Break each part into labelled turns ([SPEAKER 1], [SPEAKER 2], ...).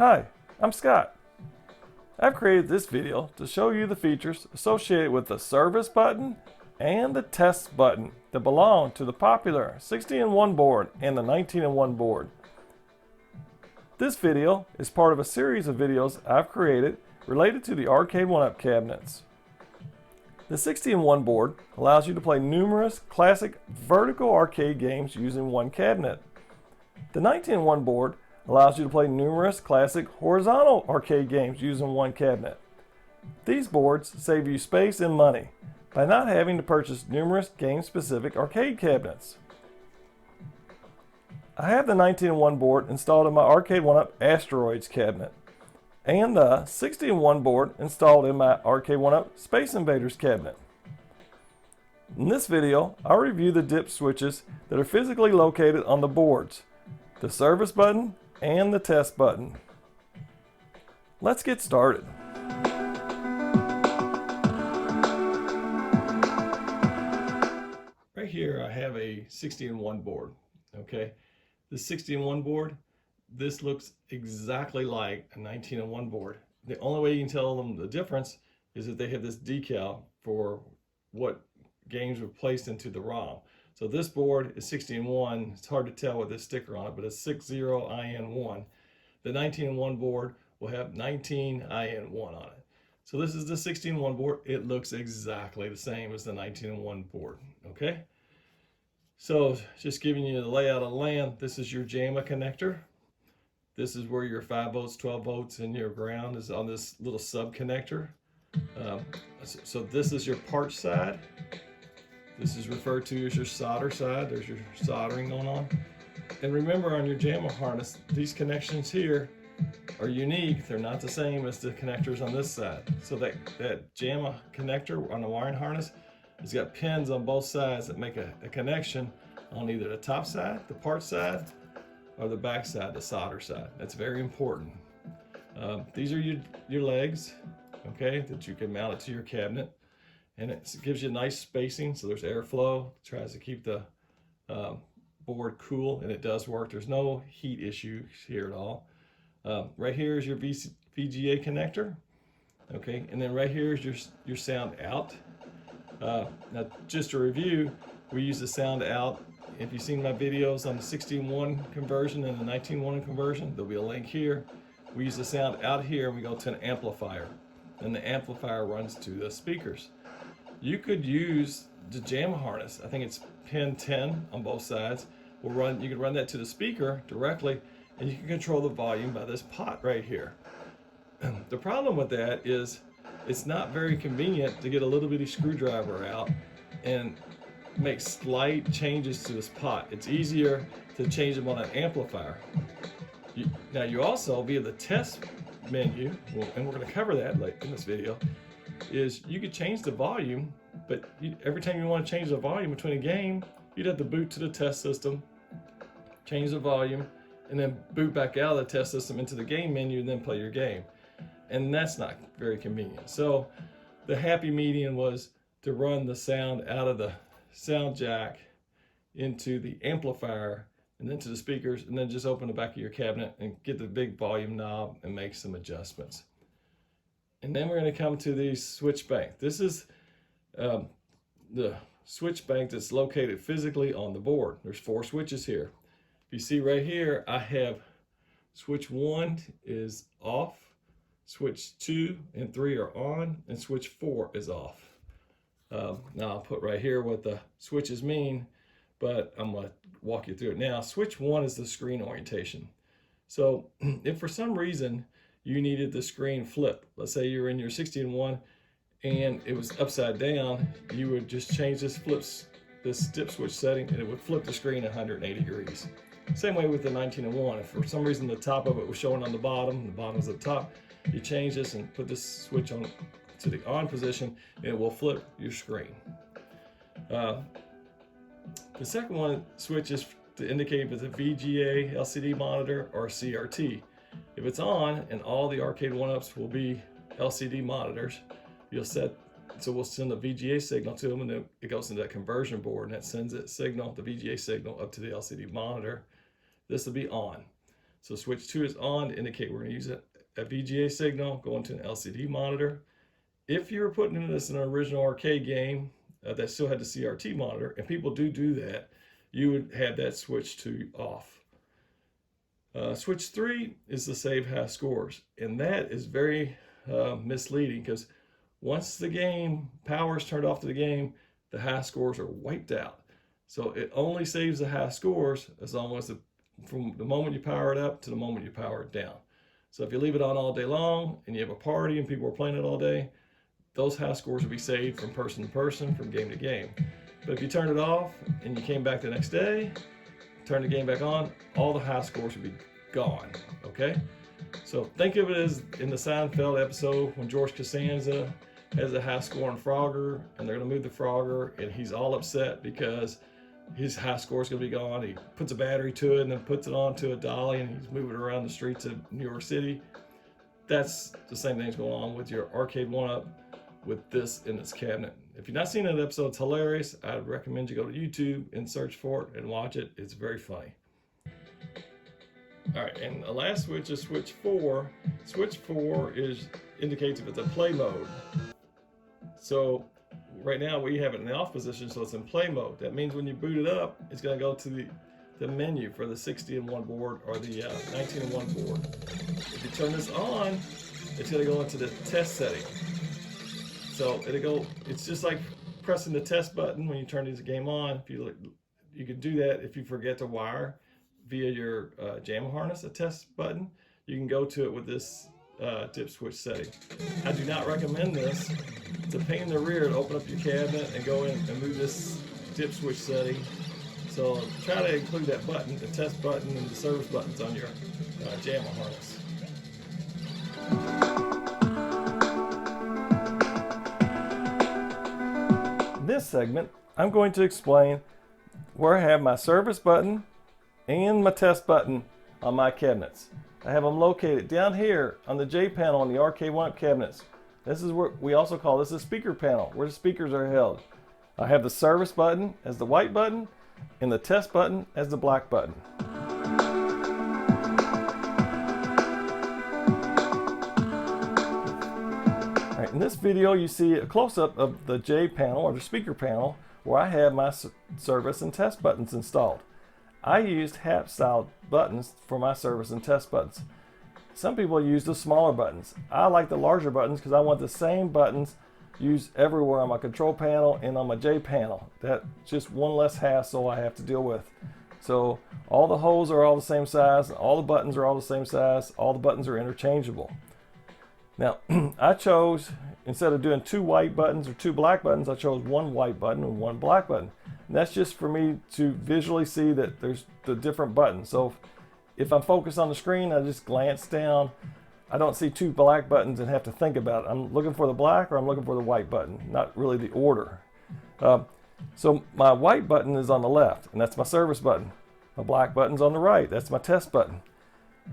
[SPEAKER 1] Hi, I'm Scott. I've created this video to show you the features associated with the service button and the test button that belong to the popular 16-in-1 board and the 19-in-1 board. This video is part of a series of videos I've created related to the Arcade1UP cabinets. The 16-in-1 board allows you to play numerous classic vertical arcade games using one cabinet. The 19-in-1 board allows you to play numerous classic horizontal arcade games using one cabinet. These boards save you space and money by not having to purchase numerous game-specific arcade cabinets. I have the 19-in-1 board installed in my Arcade1UP Asteroids cabinet and the 16-in-1 board installed in my Arcade1UP Space Invaders cabinet. In this video, I'll review the dip switches that are physically located on the boards, the service button, and the test button. Let's get started. Right here I have a 16-in-1 board. Okay, the 16-in-1 board, this looks exactly like a 19-in-1 board. The only way you can tell them the difference is that they have this decal for what games were placed into the ROM. So this board is 16-in-1. It's hard to tell with this sticker on it, but it's 60IN1. The 19-in-1 board will have 19IN1 on it. So this is the 16-in-1 board. It looks exactly the same as the 19-in-1 board. Okay. So just giving you the layout of the LAN. This is your JAMA connector. This is where your 5 volts, 12 volts, and your ground is on this little sub connector. So this is your part side. This is referred to as your solder side. There's your soldering going on. And remember, on your JAMA harness, these connections here are unique. They're not the same as the connectors on this side. So that JAMA connector on the wiring harness has got pins on both sides that make a connection on either the top side, the part side, or the back side, the solder side. That's very important. These are your legs, okay, that you can mount it to your cabinet. And it gives you nice spacing, so there's airflow. It tries to keep the board cool, and it does work. There's no heat issue here at all. Right here is your VGA connector, okay, and then right here is your sound out. Now, just to review, we use the sound out. If you've seen my videos on the 16-in-1 conversion and the 19-in-1 conversion, there'll be a link here. We use the sound out here, and we go to an amplifier, and the amplifier runs to the speakers. You could use the JAMA harness. I think it's pin 10 on both sides. You can run that to the speaker directly, and you can control the volume by this pot right here. The problem with that is it's not very convenient to get a little bitty screwdriver out and make slight changes to this pot. It's easier to change them on an amplifier. Now you also, via the test menu, and we're going to cover that in this video, is you could change the volume, but every time you want to change the volume between a game, you'd have to boot to the test system, change the volume, and then boot back out of the test system into the game menu and then play your game. And that's not very convenient. So the happy medium was to run the sound out of the sound jack into the amplifier and then to the speakers, and then just open the back of your cabinet and get the big volume knob and make some adjustments. And then we're going to come to the switch bank. This is the switch bank that's located physically on the board. There's 4 switches here. If you see right here, I have switch 1 is off, switch 2 and 3 are on, and switch 4 is off. Now I'll put right here what the switches mean, but I'm going to walk you through it now. Switch 1 is the screen orientation. So if for some reason you needed the screen flip, let's say you're in your 16-in-1 and it was upside down, you would just change this dip switch setting and it would flip the screen 180 degrees. Same way with the 19-in-1. If for some reason the top of it was showing on the bottom is the top, you change this and put this switch on to the on position and it will flip your screen. The second one switches to indicate if it's a VGA LCD monitor or CRT. If it's on, and all the Arcade1UPs will be LCD monitors, we'll send a VGA signal to them, and then it goes into that conversion board, and that sends the VGA signal up to the LCD monitor. This will be on. So switch 2 is on to indicate we're going to use a VGA signal going to an LCD monitor. If you were putting this in an original arcade game that still had the CRT monitor, and people do that, you would have that switch 2 off. Switch 3 is to save high scores, and that is very misleading, because once the game power is turned off to the game, the high scores are wiped out. So it only saves the high scores as long as from the moment you power it up to the moment you power it down. So if you leave it on all day long and you have a party and people are playing it all day, those high scores will be saved from person to person, from game to game. But if you turn it off and you came back the next day, turn the game back on, all the high scores will be gone, okay? So think of it as in the Seinfeld episode when George Costanza has a high score on Frogger, and they're gonna move the Frogger, and he's all upset because his high score is gonna be gone. He puts a battery to it and then puts it onto a dolly, and he's moving around the streets of New York City. That's the same thing's going on with your Arcade1UP with this in its cabinet. If you've not seen that episode, it's hilarious. I'd recommend you go to YouTube and search for it and watch it. It's very funny. All right, and the last switch is switch 4. Switch 4 indicates if it's a play mode. So right now we have it in the off position, so it's in play mode. That means when you boot it up, it's going to go to the menu for the 60-in-1 board or the 19-in-1 board. If you turn this on, it's going to go into the test setting. So it's just like pressing the test button when you turn this game on. You can do that if you forget to wire via your JAMA harness a test button. You can go to it with this dip switch setting. I do not recommend this. It's a pain in the rear to open up your cabinet and go in and move this dip switch setting. So try to include that button, the test button and the service buttons on your JAMA harness. In this segment, I'm going to explain where I have my service button and my test button on my cabinets. I have them located down here on the J panel on the Arcade1UP cabinets. This is what we also call this a speaker panel, where the speakers are held. I have the service button as the white button and the test button as the black button. All right, in this video you see a close-up of the J panel or the speaker panel where I have my service and test buttons installed. I used hat style buttons for my service and test buttons. Some people use the smaller buttons. I like the larger buttons because I want the same buttons used everywhere on my control panel and on my J panel. That's just one less hassle I have to deal with. So all the holes are all the same size, all the buttons are all the same size, all the buttons are interchangeable. Now I chose, instead of doing 2 white buttons or 2 black buttons, I chose 1 white button and 1 black button. And that's just for me to visually see that there's the different buttons. So if I'm focused on the screen, I just glance down. I don't see 2 black buttons and have to think about it. I'm looking for the black or I'm looking for the white button, not really the order. So my white button is on the left, and that's my service button. My black button's on the right, that's my test button.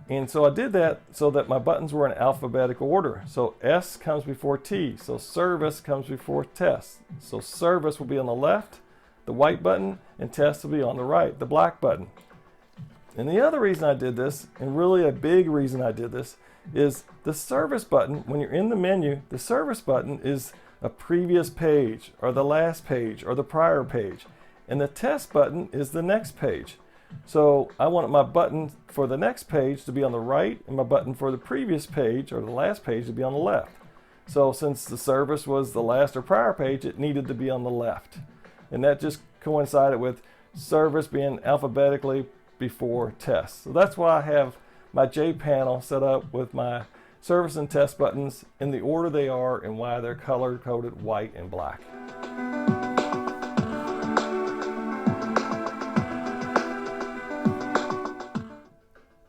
[SPEAKER 1] And so I did that so that my buttons were in alphabetical order. So S comes before T, so service comes before test. So service will be on the left, the white button, and test will be on the right, the black button. And the other reason I did this, and really a big reason I did this, is the service button. When you're in the menu, the service button is a previous page or the last page or the prior page, and the test button is the next page. So I wanted my button for the next page to be on the right and my button for the previous page or the last page to be on the left. So since the service was the last or prior page, it needed to be on the left. And that just coincided with service being alphabetically before test. So that's why I have my J panel set up with my service and test buttons in the order they are and why they're color coded white and black.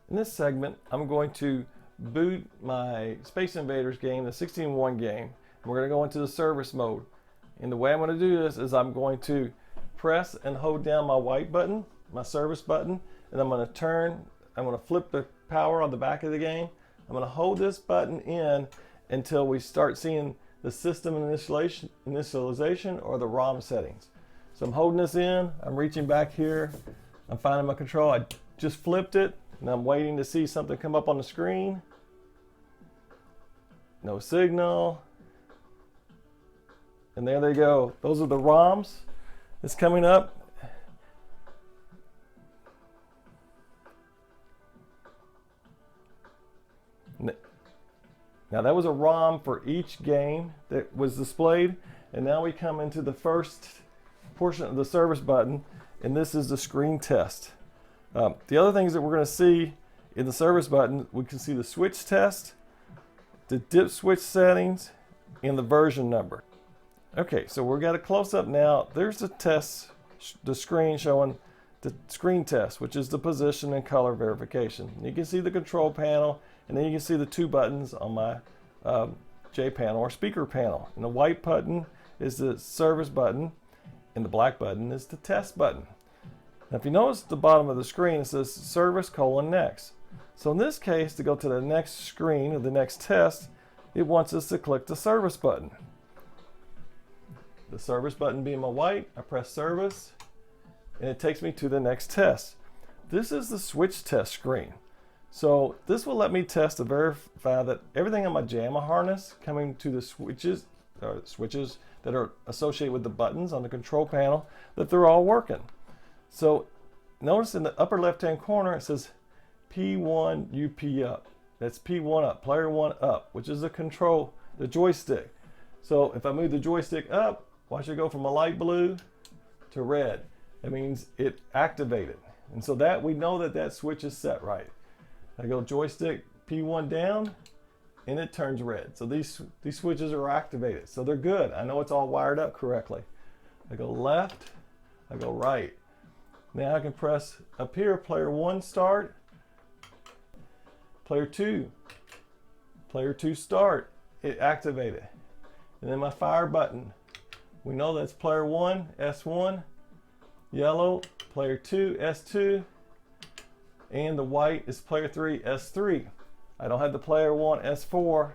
[SPEAKER 1] In this segment, I'm going to boot my Space Invaders game, the 16-in-1 game. We're going to go into the service mode. And the way I'm going to do this is I'm going to press and hold down my white button, my service button, and I'm going to flip the power on the back of the game. I'm going to hold this button in until we start seeing the system initialization or the ROM settings. So I'm holding this in, I'm reaching back here, I'm finding my control. I just flipped it, and I'm waiting to see something come up on the screen. No signal. And there they go. Those are the ROMs that's coming up. Now that was a ROM for each game that was displayed, and now we come into the first portion of the service button, and this is the screen test. The other things that we're going to see in the service button, we can see the switch test, the dip switch settings, and the version number. Okay, so we've got a close-up now. There's the test, the screen showing the screen test, which is the position and color verification. You can see the control panel, and then you can see the two buttons on my J panel or speaker panel. And the white button is the service button, and the black button is the test button. Now if you notice at the bottom of the screen, it says service : next. So in this case, to go to the next screen or the next test, it wants us to click the service button. The service button being my white, I press service, and it takes me to the next test. This is the switch test screen. So this will let me test to verify that everything on my JAMA harness coming to the switches that are associated with the buttons on the control panel, that they're all working. So notice in the upper left-hand corner it says P1UP up. That's P1 up, player 1 up, which is the joystick. So if I move the joystick up, watch it go from a light blue to red. That means it activated. And so that we know that that switch is set right. I go joystick P1 down, and it turns red. So these switches are activated. So they're good. I know it's all wired up correctly. I go left, I go right. Now I can press up here, player 1 start, player 2 start, it activated. And then my fire button, we know that's player 1, S1, yellow, player 2, S2, and the white is player 3, S3. I don't have the player 1, S4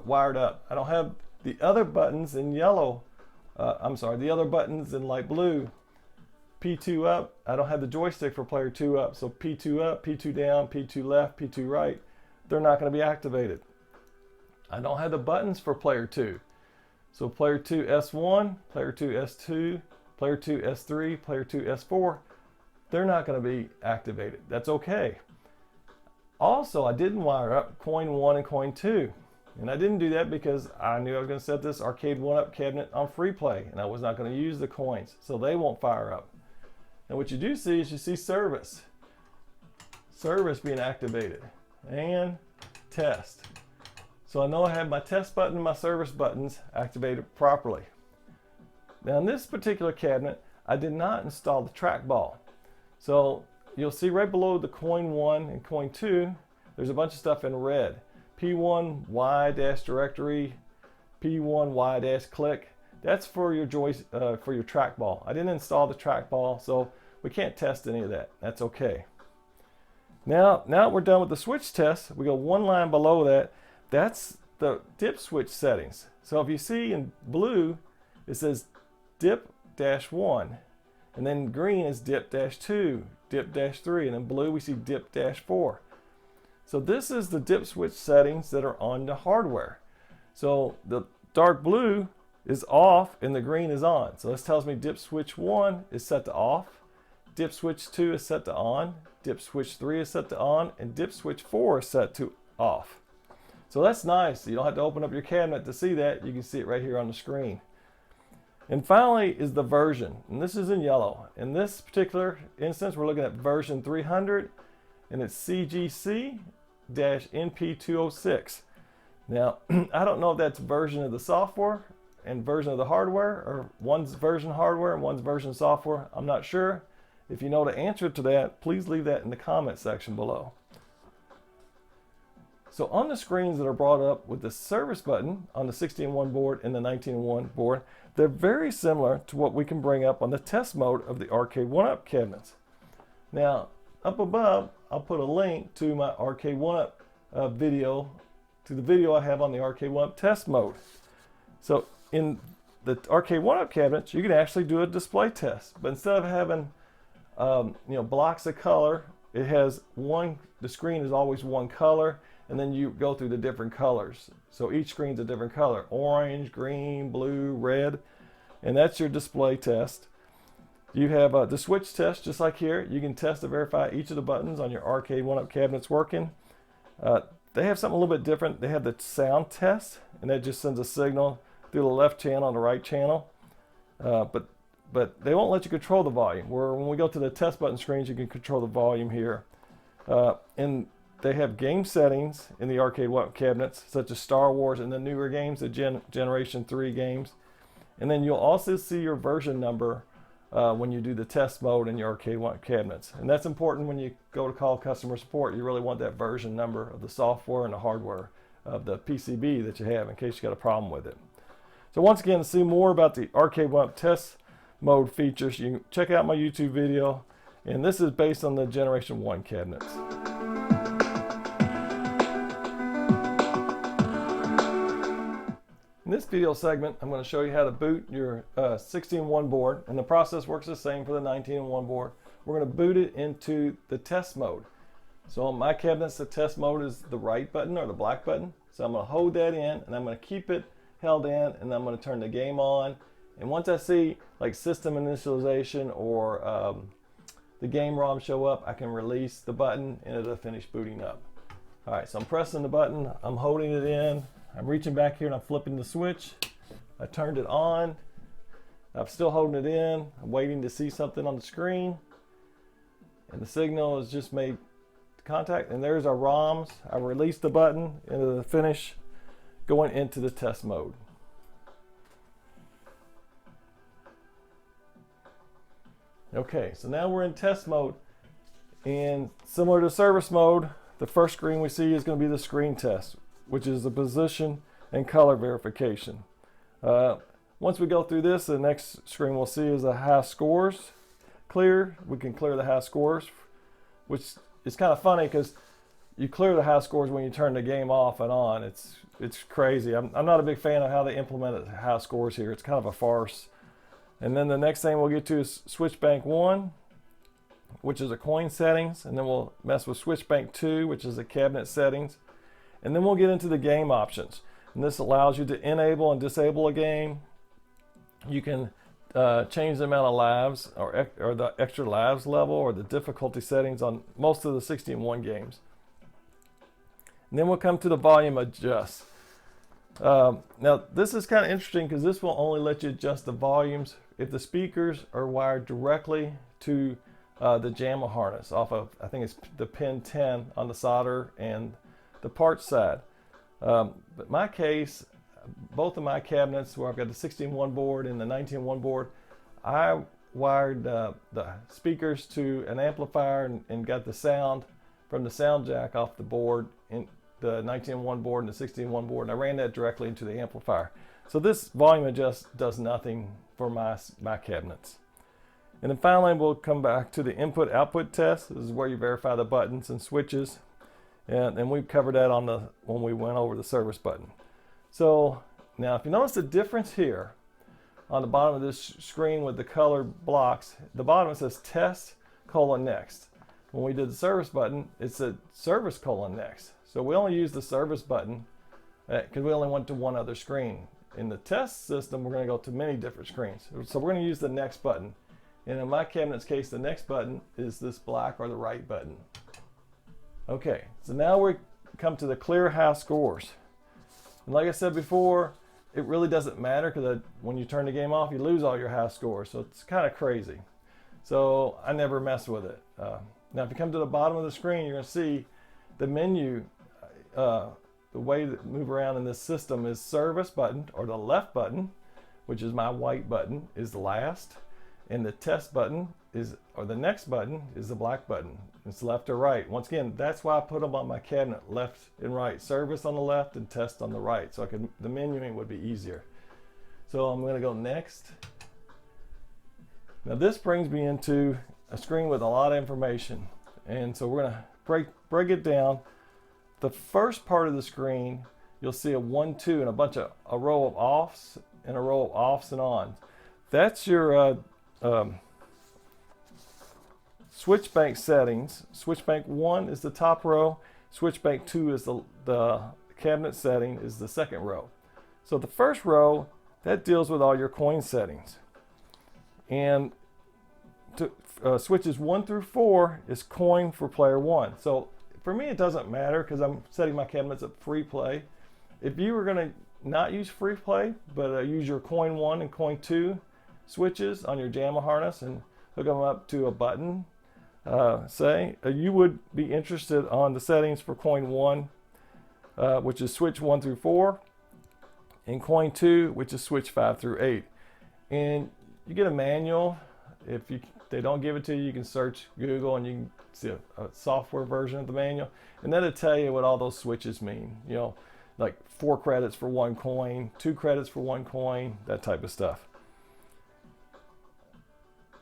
[SPEAKER 1] wired up. I don't have the other buttons in yellow, the other buttons in light blue. P2 up, I don't have the joystick for player 2 up, so P2 up, P2 down, P2 left, P2 right, they're not going to be activated. I don't have the buttons for player 2. So player 2 S1, player 2 S2, player 2 S3, player 2 S4, they're not going to be activated. That's okay. Also, I didn't wire up coin 1 and coin 2. And I didn't do that because I knew I was going to set this Arcade1UP cabinet on free play, and I was not going to use the coins, so they won't fire up. And what you do see is you see service being activated, and test. So I know I have my test button and my service buttons activated properly. Now in this particular cabinet, I did not install the trackball. So you'll see right below the coin 1 and coin 2, there's a bunch of stuff in red. P1Y-directory, P1Y-click. That's for your trackball. I didn't install the trackball, so we can't test any of that. That's okay. Now we're done with the switch test. We go one line below that. That's the dip switch settings. So if you see in blue, it says dip-1, and then green is dip-2, dip-3, and in blue we see dip-4. So this is the dip switch settings that are on the hardware. So the dark blue is off and the green is on. So this tells me dip switch 1 is set to off, dip switch 2 is set to on, dip switch 3 is set to on, and dip switch 4 is set to off. So that's nice. You don't have to open up your cabinet to see that. You can see it right here on the screen. And finally is the version, and this is in yellow. In this particular instance, we're looking at version 300, and it's CGC-NP206. Now, I don't know if that's version of the software and version of the hardware, or one's version hardware and one's version software. I'm not sure. If you know the answer to that, please leave that in the comment section below. So on the screens that are brought up with the service button on the 16-in-1 board and the 19-in-1 board, they're very similar to what we can bring up on the test mode of the Arcade1UP cabinets. Now, up above, I'll put a link to my Arcade1UP video, to the video I have on the Arcade1UP test mode. So in the Arcade1UP cabinets, you can actually do a display test, but instead of having blocks of color it has the screen is always one color, and then you go through the different colors. So each screen's a different color: orange, green, blue, red, and that's your display test. You have the switch test, just like here. You can test to verify each of the buttons on your Arcade1UP cabinets working. They have something a little bit different. They have the sound test, and that just sends a signal through the left channel and the right channel. But they won't let you control the volume. Where when we go to the test button screens, you can control the volume here. And they have game settings in the Arcade1UP cabinets, such as Star Wars and the newer games, the Generation 3 games. And then you'll also see your version number when you do the test mode in your Arcade1UP cabinets. And that's important when you go to call customer support. You really want that version number of the software and the hardware of the PCB that you have in case you got a problem with it. So once again, to see more about the Arcade1UP test mode features, you can check out my YouTube video. And this is based on the Generation 1 cabinets. In this video segment, I'm going to show you how to boot your 16-in-1 board, and the process works the same for the 19-in-1 board. We're going to boot it into the test mode. So on my cabinets, the test mode is the right button or the black button. So I'm going to hold that in, and I'm going to keep it held in, and I'm going to turn the game on. And once I see like system initialization or the game ROM show up, I can release the button and it'll finish booting up. All right, so I'm pressing the button, I'm holding it in, I'm reaching back here and I'm flipping the switch. I turned it on. I'm still holding it in. I'm waiting to see something on the screen. And the signal has just made contact. And there's our ROMs. I released the button into the finish, going into the test mode. Okay, so now we're in test mode. And similar to service mode, the first screen we see is going to be the screen test, which is the position and color verification. Once we go through this, the next screen we'll see is the high scores clear. We can clear the high scores, which is kind of funny because you clear the high scores when you turn the game off and on. It's crazy. I'm not a big fan of how they implemented high scores here. It's kind of a farce. And then the next thing we'll get to is Switch Bank 1, which is the coin settings, and then we'll mess with Switch Bank 2, which is the cabinet settings. And then we'll get into the game options. And this allows you to enable and disable a game. You can change the amount of lives or the extra lives level or the difficulty settings on most of the 16-in-1 games. And then we'll come to the volume adjust. Now this is kind of interesting because this will only let you adjust the volumes if the speakers are wired directly to the JAMA harness off of, I think it's the pin 10 on the solder and the parts side. But my case, both of my cabinets where I've got the 16-in-1 board and the 19-in-1 board, I wired the speakers to an amplifier and got the sound from the sound jack off the board in the 19-in-1 board and the 16-in-1 board, and I ran that directly into the amplifier. So this volume adjust does nothing for my cabinets. And then finally we'll come back to the input-output test. This is where you verify the buttons and switches. And we covered that when we went over the service button. So now if you notice the difference here on the bottom of this screen with the colored blocks, the bottom it says test : next. When we did the service button, it said service : next. So we only used the service button because we only went to one other screen. In the test system, we're going to go to many different screens. So we're going to use the next button. And in my cabinet's case, the next button is this black or the right button. Okay, so now we come to the clear high scores. And like I said before, it really doesn't matter because when you turn the game off, you lose all your high scores. So it's kind of crazy. So I never mess with it. Now, if you come to the bottom of the screen, you're going to see the menu. The way that move around in this system is service button, or the left button, which is my white button, is the last. And the test button is, or the next button is the black button. It's left or right. Once again, that's why I put them on my cabinet, left and right. Service on the left and test on the right. So the menuing would be easier. So I'm going to go next. Now this brings me into a screen with a lot of information. And so we're going to break it down. The first part of the screen, you'll see a 1, 2 and a row of offs and a row of offs and ons. That's your switch bank settings. Switch bank 1 is the top row. Switch bank 2 is the cabinet setting is the second row. So the first row, that deals with all your coin settings. And switches 1 through 4 is coin for player 1. So for me, it doesn't matter because I'm setting my cabinets at free play. If you were going to not use free play, but use your coin 1 and coin 2 switches on your JAMA harness and hook them up to a button, you would be interested on the settings for coin 1, which is switch 1 through 4, and coin 2, which is switch 5 through 8. And you get a manual. If they don't give it to you, you can search Google and you can see a software version of the manual, and that'll tell you what all those switches mean. You know, like 4 credits for 1 coin, 2 credits for 1 coin, that type of stuff.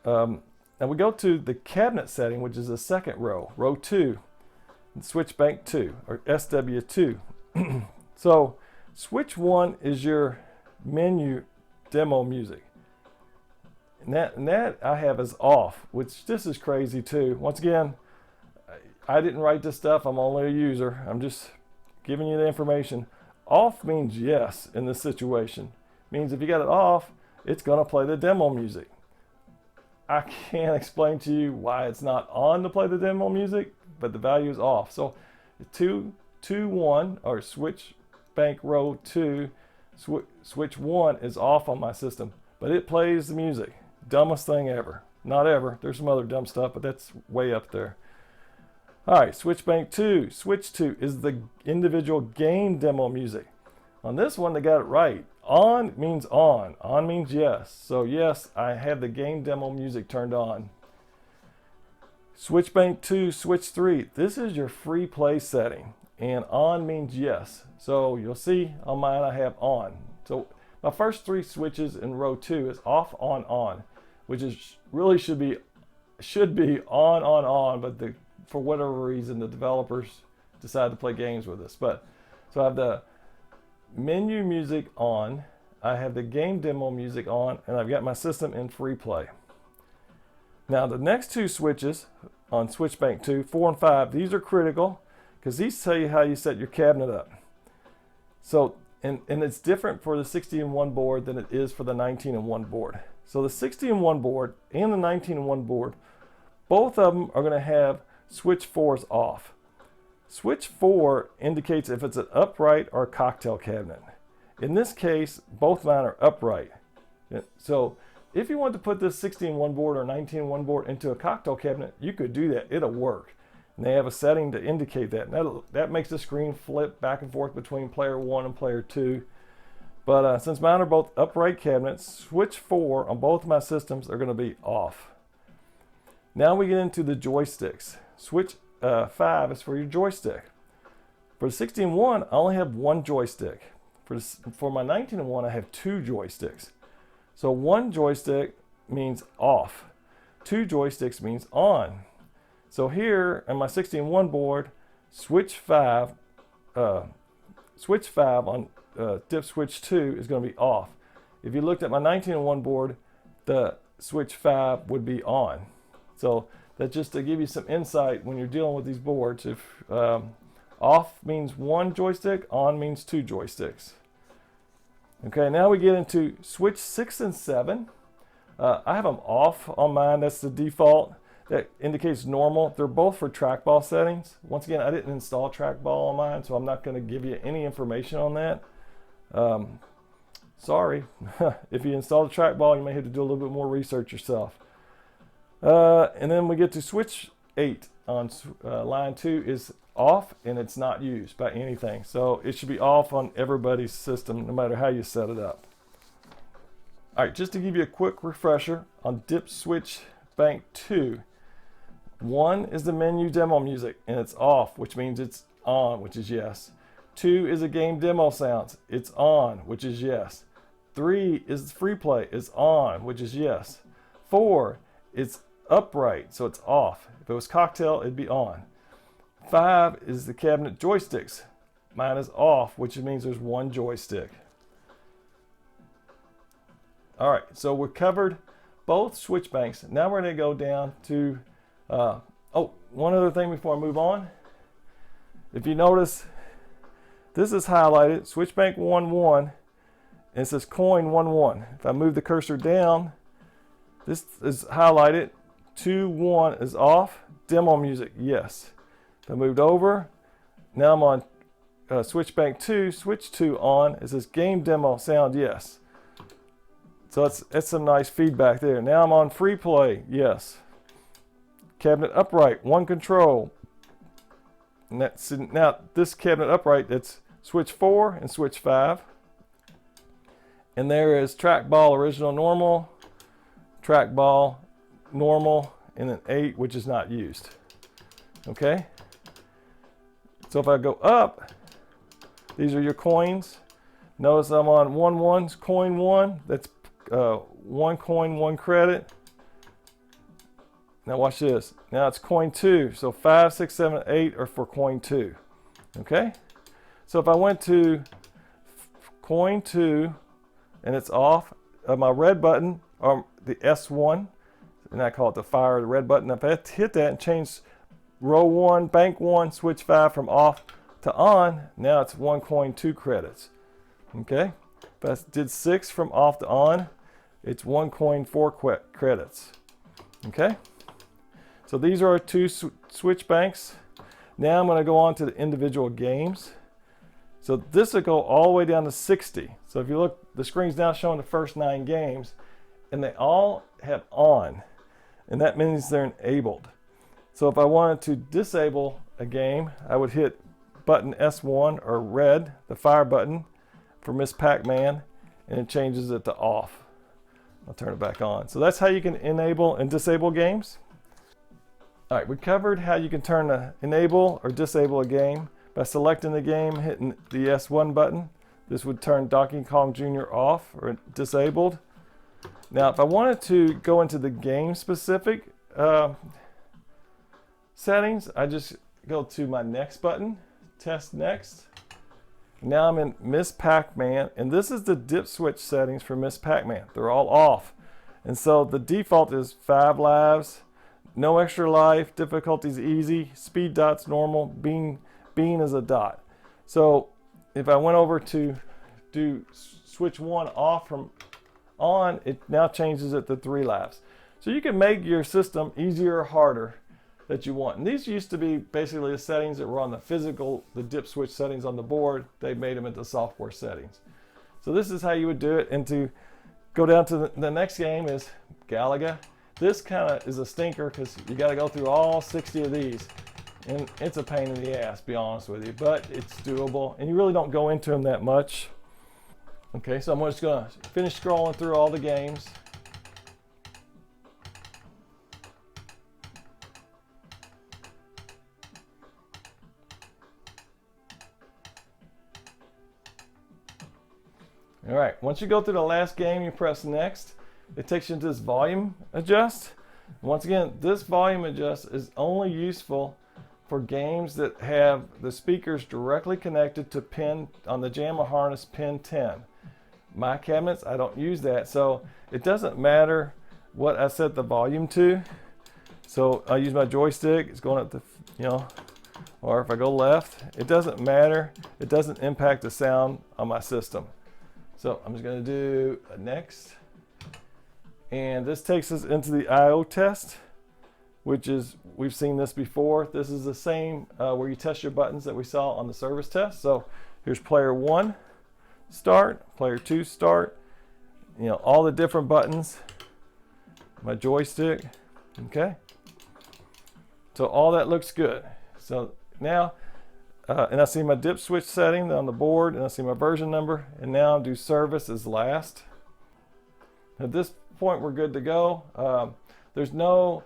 [SPEAKER 1] Now we go to the cabinet setting, which is the second row, row 2, and switch bank 2, or SW2. So switch 1 is your menu demo music. And that I have as off, which this is crazy too. Once again, I didn't write this stuff. I'm only a user. I'm just giving you the information. Off means yes in this situation. Means if you got it off, it's going to play the demo music. I can't explain to you why it's not on to play the demo music, but the value is off. So 2, 2, 1, or switch bank row 2, switch 1 is off on my system, but it plays the music. Dumbest thing ever. Not ever. There's some other dumb stuff, but that's way up there. All right, switch bank 2. Switch 2 is the individual game demo music. On this one, they got it right. On means on. On means yes. So yes, I have the game demo music turned on. Switch bank 2, switch 3. This is your free play setting. And on means yes. So you'll see on mine I have on. So my first 3 switches in row 2 is off, on, which is really should be on, but for whatever reason the developers decided to play games with us. But so I have the menu music on, I have the game demo music on, and I've got my system in free play. Now the next 2 switches on switch bank 2, 4 and 5, these are critical because these tell you how you set your cabinet up. So and it's different for the 60-in-1 board than it is for the 19-in-1 board. So the 60-in-1 board and the 19-in-1 board, both of them are going to have switch 4s off. Switch 4 indicates if it's an upright or a cocktail cabinet. In this case, both mine are upright. So if you want to put this 60-in-1 board or 19-in-1 board into a cocktail cabinet, you could do that. It'll work. And they have a setting to indicate that. And that makes the screen flip back and forth between player 1 and player 2. But since mine are both upright cabinets, switch 4 on both my systems are going to be off. Now we get into the joysticks. Switch 5 is for your joystick. For the 60-in-1, I only have 1 joystick. For my 19-in-1, I have 2 joysticks. So 1 joystick means off. 2 joysticks means on. So here on my 60-in-1 board, switch 5 on dip switch 2 is going to be off. If you looked at my 19-in-1 board, the switch 5 would be on. So that's just to give you some insight when you're dealing with these boards. If off means 1 joystick, on means 2 joysticks. Okay, now we get into switch 6 and 7. I have them off on mine. That's the default. That indicates normal. They're both for trackball settings. Once again, I didn't install trackball on mine, so I'm not going to give you any information on that. Sorry. If you install the trackball, you may have to do a little bit more research yourself. And then we get to switch 8 on line 2 is off, and it's not used by anything. So it should be off on everybody's system, no matter how you set it up. All right, just to give you a quick refresher on dip switch bank 2. 1 is the menu demo music, and it's off, which means it's on, which is yes. 2 is a game demo sounds, it's on, which is yes. 3 is free play, it's on, which is yes. 4 is upright, so it's off. If it was cocktail, it'd be on. 5 is the cabinet joysticks. Mine is off, which means there's 1 joystick. All right, so we've covered both switch banks. Now we're going to go down to Oh, one other thing before I move on. If you notice, this is highlighted, switch bank 1, 1, and it says coin 1, 1. If I move the cursor down, this is highlighted, 2, 1 is off, demo music, yes. If I moved over, now I'm on switch bank 2, switch 2 on, it says game demo sound, yes. So that's some nice feedback there. Now I'm on free play, yes. Cabinet upright, 1 control. And that's, now this cabinet upright, that's switch 4 and switch 5. And there is trackball original normal, trackball normal, and then 8, which is not used. Okay? So if I go up, these are your coins. Notice I'm on 1, 1, coin 1. That's 1 coin, 1 credit. Now watch this. Now it's coin 2. So 5, 6, 7, 8 are for coin 2. Okay? So if I went to coin 2 and it's off, my red button, or the S1, and I call it the fire, the red button. If I hit that and change row 1, bank 1, switch 5 from off to on, now it's 1 coin, 2 credits. Okay? If I did 6 from off to on, it's 1 coin, 4 credits. Okay? So these are our 2 switch banks. Now I'm going to go on to the individual games. So this will go all the way down to 60. So if you look, the screen's now showing the first 9 games, and they all have on, and that means they're enabled. So if I wanted to disable a game, I would hit button S1 or red, the fire button for Miss Pac-Man, and it changes it to off. I'll turn it back on. So that's how you can enable and disable games. All right, we covered how you can enable or disable a game by selecting the game, hitting the S1 button. This would turn Donkey Kong Jr. off or disabled. Now, if I wanted to go into the game-specific settings, I just go to my next button, test next. Now I'm in Miss Pac-Man, and this is the dip switch settings for Miss Pac-Man. They're all off. And so the default is 5 lives, no extra life, difficulty's easy, speed dot's normal, bean is a dot. So if I went over to do switch 1 off from on, it now changes it to 3 lives. So you can make your system easier or harder that you want. And these used to be basically the settings that were on the dip switch settings on the board. They made them into software settings. So this is how you would do it. And to go down to the next game is Galaga. This kind of is a stinker because you got to go through all 60 of these. And it's a pain in the ass, be honest with you, but it's doable. And you really don't go into them that much. Okay, so I'm just going to finish scrolling through all the games. All right, once you go through the last game, you press next. It takes you into this volume adjust. Once again, this volume adjust is only useful for games that have the speakers directly connected to pin on the JAMA harness pin 10. My cabinets, I don't use that, so it doesn't matter what I set the volume to. So I use my joystick, it's going up the, or if I go left, it doesn't matter. It doesn't impact the sound on my system. So I'm just going to do a next. And this takes us into the I/O test, which is, we've seen this before. This is the same where you test your buttons that we saw on the service test. So here's player 1, start, player 2, start. All the different buttons, my joystick, okay? So all that looks good. So now, and I see my dip switch setting on the board, and I see my version number, and now do service as last. At this point, we're good to go. There's no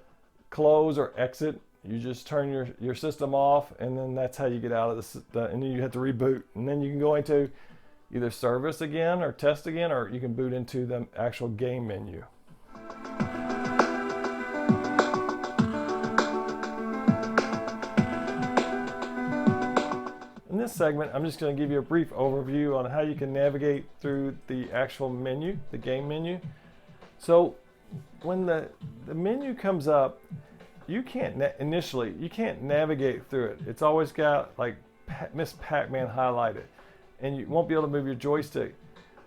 [SPEAKER 1] close or exit. You just turn your system off, and then that's how you get out of this, and then you have to reboot. And then you can go into either service again or test again, or you can boot into the actual game menu. In this segment, I'm just going to give you a brief overview on how you can navigate through the actual menu, the game menu. So when the menu comes up, you can't initially, you can't navigate through it. It's always got like Miss Pac-Man highlighted, and you won't be able to move your joystick.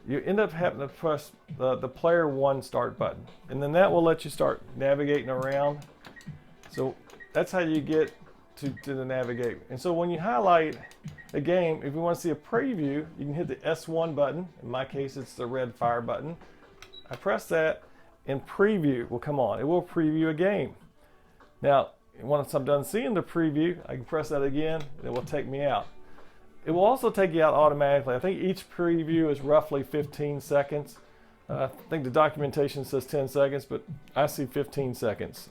[SPEAKER 1] You end up having to press the player 1 start button, and then that will let you start navigating around. So that's how you get to the navigate. And so when you highlight a game, if you want to see a preview, you can hit the S1 button. In my case, it's the red fire button. I press that, and preview will come on. It will preview a game. Now, once I'm done seeing the preview, I can press that again, and it will take me out. It will also take you out automatically. I think each preview is roughly 15 seconds. I think the documentation says 10 seconds, but I see 15 seconds.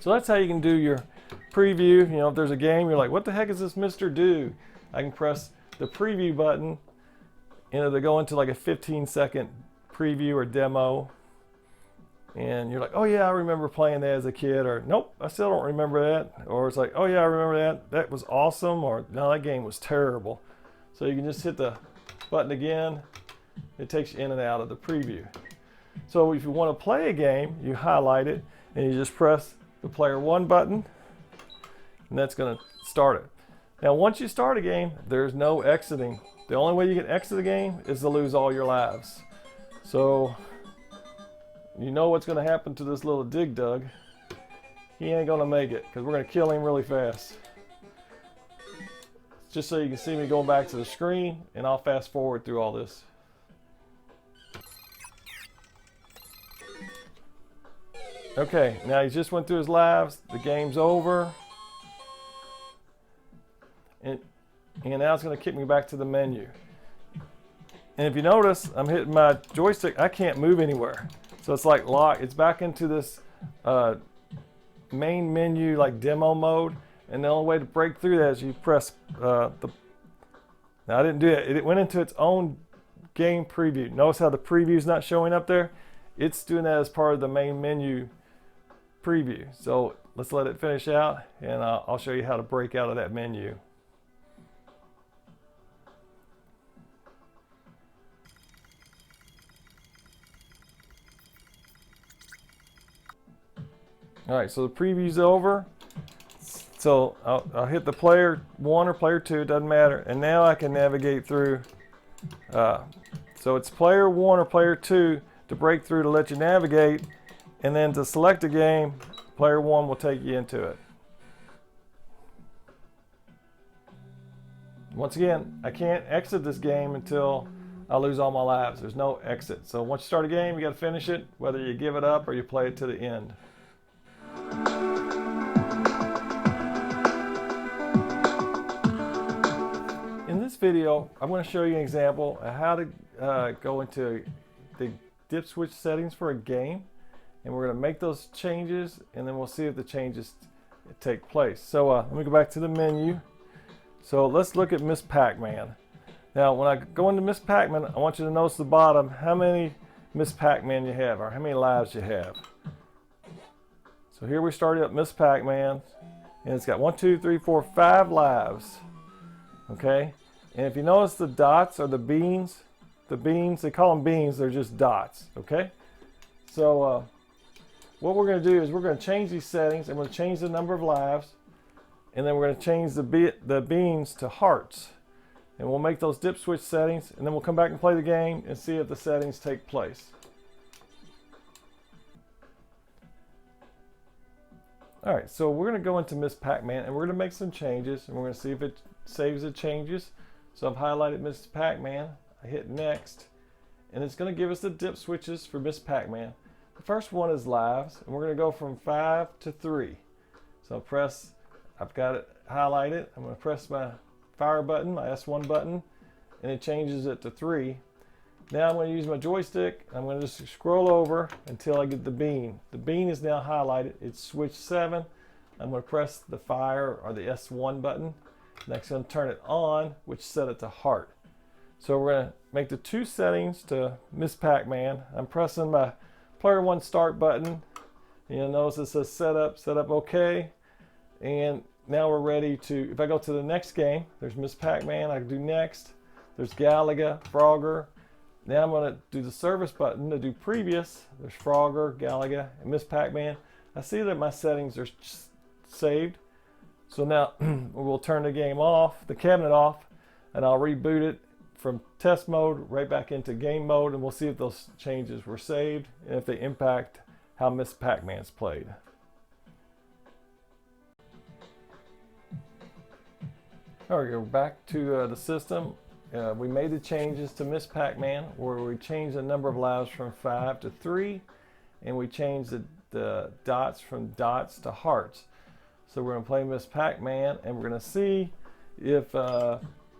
[SPEAKER 1] So that's how you can do your preview. You know, if there's a game, you're like, what the heck is this Mr. Do? I can press the preview button, and it'll go into like a 15-second preview or demo. And you're like, oh yeah, I remember playing that as a kid, or nope, I still don't remember that. Or it's like, oh yeah, I remember that. That was awesome, or no, that game was terrible. So you can just hit the button again. It takes you in and out of the preview. So if you want to play a game, you highlight it, and you just press the player 1 button, and that's going to start it. Now, once you start a game, there's no exiting. The only way you can exit the game is to lose all your lives. So you know what's going to happen to this little Dig Dug. He ain't going to make it, because we're going to kill him really fast. Just so you can see me going back to the screen, and I'll fast forward through all this. Okay, now he just went through his lives. The game's over. And now it's going to kick me back to the menu. And if you notice, I'm hitting my joystick. I can't move anywhere. So it's like locked. It's back into this main menu, like demo mode. And the only way to break through that is you press now I didn't do it. It went into its own game preview. Notice how the preview is not showing up there? It's doing that as part of the main menu preview. So let's let it finish out, and I'll show you how to break out of that menu. All right, so the preview's over. So I'll hit the player 1 or player 2, it doesn't matter. And now I can navigate through. So it's player 1 or player 2 to break through to let you navigate. And then to select a game, player 1 will take you into it. Once again, I can't exit this game until I lose all my lives. There's no exit. So once you start a game, you got to finish it, whether you give it up or you play it to the end. In this video, I'm going to show you an example of how to go into the dip switch settings for a game, and we're going to make those changes, and then we'll see if the changes take place. So let me go back to the menu. So let's look at Miss Pac-Man. Now when I go into Miss Pac-Man, I want you to notice the bottom how many Miss Pac-Man you have, or how many lives you have. So here we started up Miss Pac-Man, and it's got 1, 2, 3, 4, 5 lives. Okay, and if you notice the dots or the beans, they call them beans, they're just dots. Okay, so what we're going to do is we're going to change these settings. I'm going to change the number of lives, and then we're going to change the beans to hearts, and we'll make those dip switch settings, and then we'll come back and play the game and see if the settings take place. All right, so we're going to go into Miss Pac-Man, and we're going to make some changes, and we're going to see if it saves the changes. So I've highlighted Miss Pac-Man. I hit next, and it's going to give us the dip switches for Miss Pac-Man. The first one is lives, and we're going to go from 5 to 3. So I've got it highlighted. I'm going to press my fire button, my S1 button, and it changes it to 3. Now I'm going to use my joystick. I'm going to just scroll over until I get the bean. The bean is now highlighted. It's switch 7. I'm going to press the fire or the S1 button. Next, I'm going to turn it on, which set it to heart. So we're going to make the 2 settings to Miss Pac-Man. I'm pressing my player 1 start button. You'll notice it says setup OK. And now we're ready to, if I go to the next game, there's Miss Pac-Man, I can do next. There's Galaga, Frogger. Now I'm going to do the service button to do previous. There's Frogger, Galaga, and Miss Pac-Man. I see that my settings are saved. So now we'll turn the game off, the cabinet off, and I'll reboot it from test mode right back into game mode, and we'll see if those changes were saved and if they impact how Miss Pac-Man's played. All right, we're back to the system. We made the changes to Miss Pac-Man where we changed the number of lives from 5 to 3, and we changed the dots from dots to hearts. So we're going to play Miss Pac-Man, and we're going to see if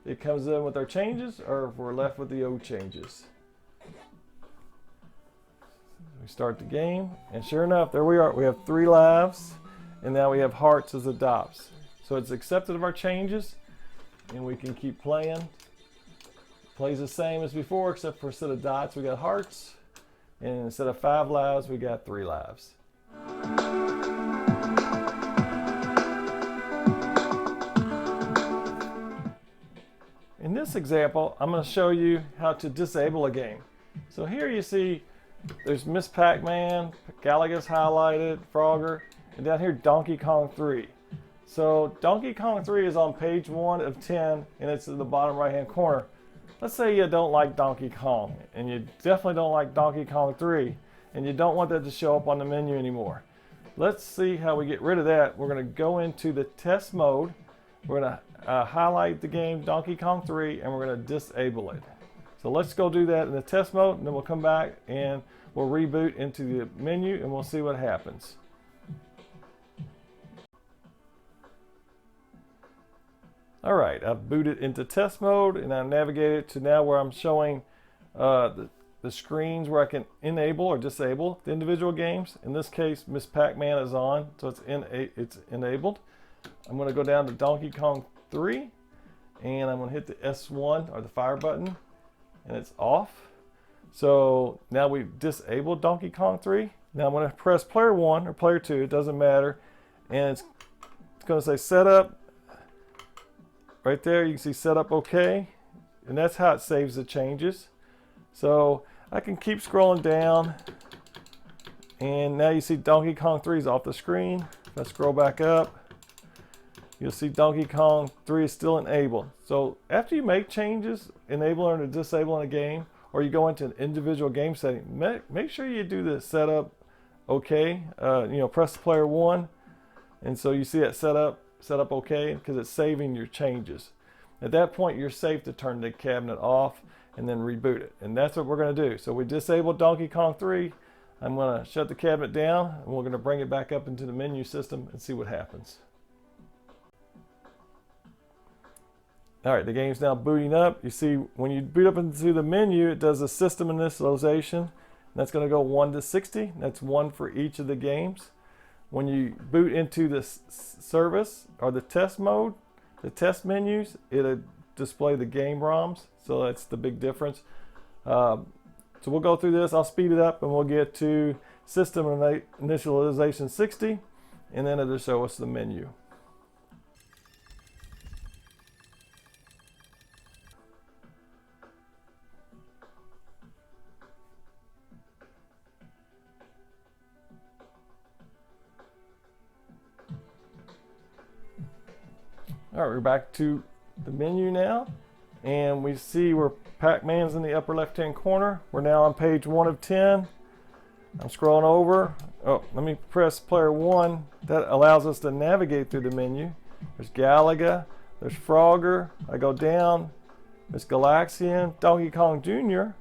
[SPEAKER 1] it comes in with our changes or if we're left with the old changes. We start the game, and sure enough, there we are. We have 3 lives, and now we have hearts as the dots. So it's accepted of our changes, and we can keep playing. Plays the same as before, except for instead of dots, we got hearts, and instead of 5 lives, we got 3 lives. In this example, I'm going to show you how to disable a game. So here you see there's Miss Pac-Man, Galaga's highlighted, Frogger, and down here Donkey Kong 3. So Donkey Kong 3 is on page 1 of 10, and it's in the bottom right hand corner. Let's say you don't like Donkey Kong, and you definitely don't like Donkey Kong 3, and you don't want that to show up on the menu anymore. Let's see how we get rid of that. We're going to go into the test mode. We're going to highlight the game Donkey Kong 3, and we're going to disable it. So let's go do that in the test mode, and then we'll come back and we'll reboot into the menu, and we'll see what happens. All right, I've booted into test mode, and I've navigated to now where I'm showing the screens where I can enable or disable the individual games. In this case, Miss Pac-Man is on, so it's enabled. I'm going to go down to Donkey Kong 3, and I'm going to hit the S1 or the fire button, and it's off. So now we've disabled Donkey Kong 3. Now I'm going to press player 1 or player 2, it doesn't matter, and it's going to say setup. Right there you can see setup OK, and that's how it saves the changes. So I can keep scrolling down, and now you see Donkey Kong 3 is off the screen. If I scroll back up, you'll see Donkey Kong 3 is still enabled. So after you make changes, enabling or disabling a game, or you go into an individual game setting, make sure you do the setup OK. Press player 1, and so you see that setup OK, because it's saving your changes. At that point, you're safe to turn the cabinet off and then reboot it. And that's what we're going to do. So we disabled Donkey Kong 3. I'm going to shut the cabinet down, and we're going to bring it back up into the menu system and see what happens. All right, the game's now booting up. You see, when you boot up into the menu, it does a system initialization. And that's going to go 1 to 60. That's 1 for each of the games. When you boot into the service or the test mode, the test menus, it'll display the game ROMs. So that's the big difference. So we'll go through this. I'll speed it up, and we'll get to system initialization 60, and then it'll show us the menu. All right, we're back to the menu now, and we see where Pac-Man's in the upper left-hand corner. We're now on page 1 of 10. I'm scrolling over. Oh, let me press player 1. That allows us to navigate through the menu. There's Galaga, there's Frogger. I go down, there's Galaxian, Donkey Kong Jr.,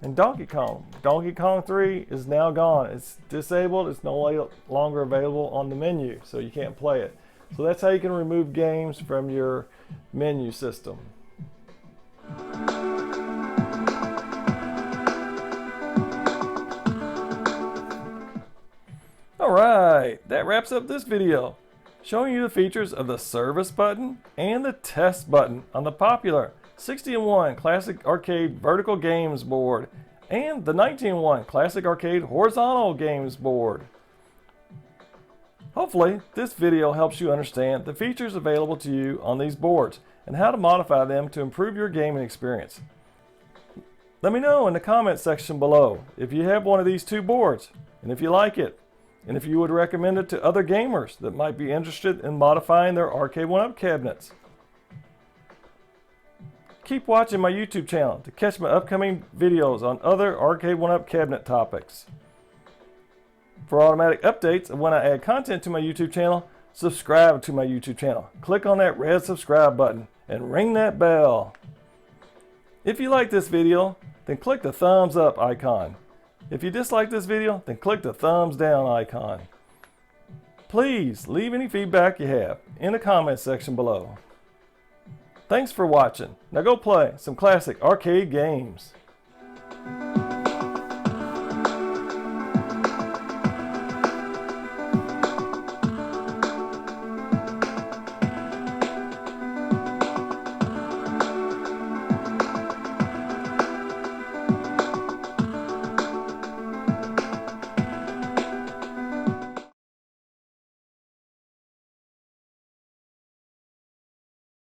[SPEAKER 1] and Donkey Kong. Donkey Kong 3 is now gone. It's disabled. It's no longer available on the menu, so you can't play it. So that's how you can remove games from your menu system. Alright, that wraps up this video, showing you the features of the service button and the test button on the popular 60-in-1 Classic Arcade Vertical Games board and the 19-in-1 Classic Arcade Horizontal Games board. Hopefully, this video helps you understand the features available to you on these boards and how to modify them to improve your gaming experience. Let me know in the comment section below if you have one of these 2 boards and if you like it. and if you would recommend it to other gamers that might be interested in modifying their Arcade1UP cabinets. Keep watching my YouTube channel to catch my upcoming videos on other Arcade1UP cabinet topics. For automatic updates of when I add content to my YouTube channel, subscribe to my YouTube channel. Click on that red subscribe button and ring that bell. If you like this video, then click the thumbs up icon. If you dislike this video, then click the thumbs down icon. Please leave any feedback you have in the comment section below. Thanks for watching. Now go play some classic arcade games.